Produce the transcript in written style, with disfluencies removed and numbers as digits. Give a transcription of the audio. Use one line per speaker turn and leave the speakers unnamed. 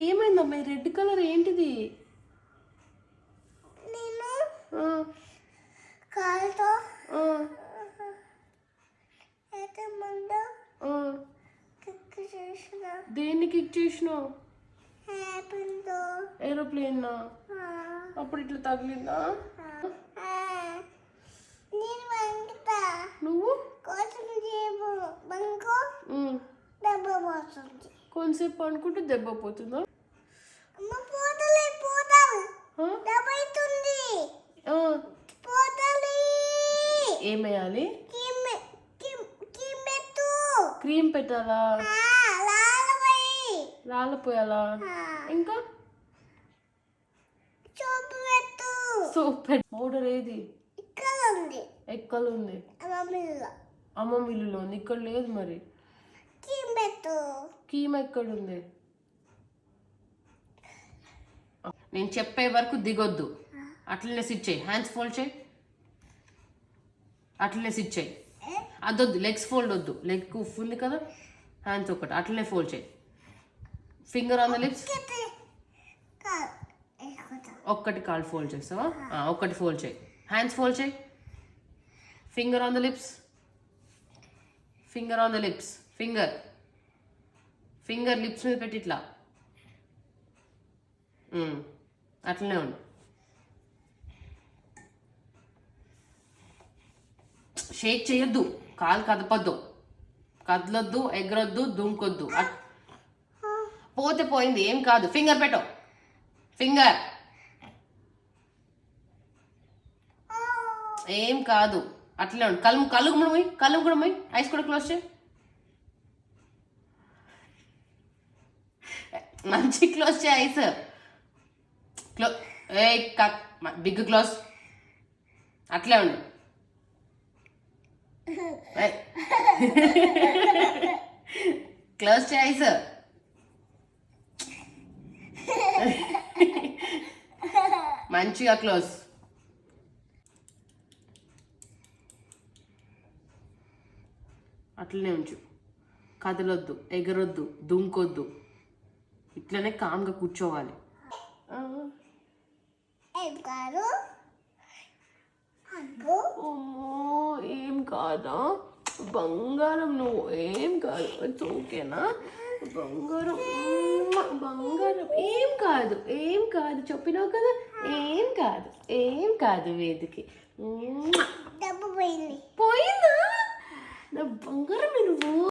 ఏమైందమ్మా red colour ఏంటిది?
నేను
ఆ,
కాలుతో
ఆ,
అయితే ముందు
ఆ.
కిక్ చేసిన
దేన్ని కిక్ చేసినావు?
హ్యాపీతో
ఏరోప్లేన్ అప్పుడు ఇట్లా తగిలిందా?
నేను వంగుతా
నువ్వు
కోసం చేయబో బంకో
ఉమ్,
దెబ్బ పోతుంది.
కొంతసేపు అనుకుంటే దెబ్బ పోతుందా?
అమ్మ పోతలే పోతావు
ఆ?
దెబ్బ అవుతుంది
ఆ,
పోతలి
ఏమేయాలి?
కిమ్మెత్తు
క్రీమ్ పెట్టాలా?
లాలపై
రాలిపోయాలా? ఇంకా
చూపు పెట్టు
సోప్ పౌడర్ ఏది?
ఇక్కడ ఉంది
ఎక్కడ ఉంది?
అమ్మమ్మ
అమ్మ మిల్లులో ఉంది, ఇక్కడ లేదు. మరి
కిమ్మెత్తు
కీమ్ ఎక్కడుంది? నేను చెప్పే వరకు దిగొద్దు, అట్లనే సిట్ చేయి. హ్యాండ్స్ ఫోల్డ్ చేయి, అట్లనే సిట్ చేయి. అదొద్దు, లెగ్స్ ఫోల్డ్ వద్దు. లెగ్ ఉఫ్ ఉంది కదా, హ్యాండ్స్ ఒకటి అట్లనే ఫోల్డ్ చేయి. Finger on the lips. ఒక్కటి కాల్ ఫోల్డ్ చేస్తావా? ఒక్కటి ఫోల్డ్ చేయి. హ్యాండ్స్ ఫోల్డ్ చేయి. Finger on the lips. Finger on the lips. Finger lips మీద పెట్టి ఇట్లా అట్లనే ఉండు. షేక్ చేయొద్దు, కాలు కదపొద్దు, కదలొద్దు, ఎగరొద్దు, దుంకొద్దు. పోతే పోయింది, ఏం కాదు. ఫింగర్ పెట్టు. ఫింగర్ ఏం కాదు, అట్లనే ఉండు. కళ్ళు కూడా పోయి, కళ్ళు కూడా పోయి. ఐస్ కూడా క్లోజ్ చేయి. మంచి క్లోజ్ చేయి ఐస్. Big close. అట్లే ఉండు. క్లోజ్ చేయి ఐస్. మంచిగా క్లోజ్. అట్లనే ఉంచు. కదలొద్దు, ఎగరొద్దు, దుంకొద్దు. ఇట్లనే కామ్గా కూర్చోవాలి.
ఏం కాదు
అమ్మో ఏం కాదా? బంగారం నువ్వు, ఏం కాదు. ఓకేనా? బంగారం బంగారం ఏం కాదు, ఏం కాదు. చెప్పినావు కదా, ఏం కాదు, ఏం కాదు. వేదికి
దెబ్బ పోయింది
పోయిందా? నా బంగారం నువ్వు.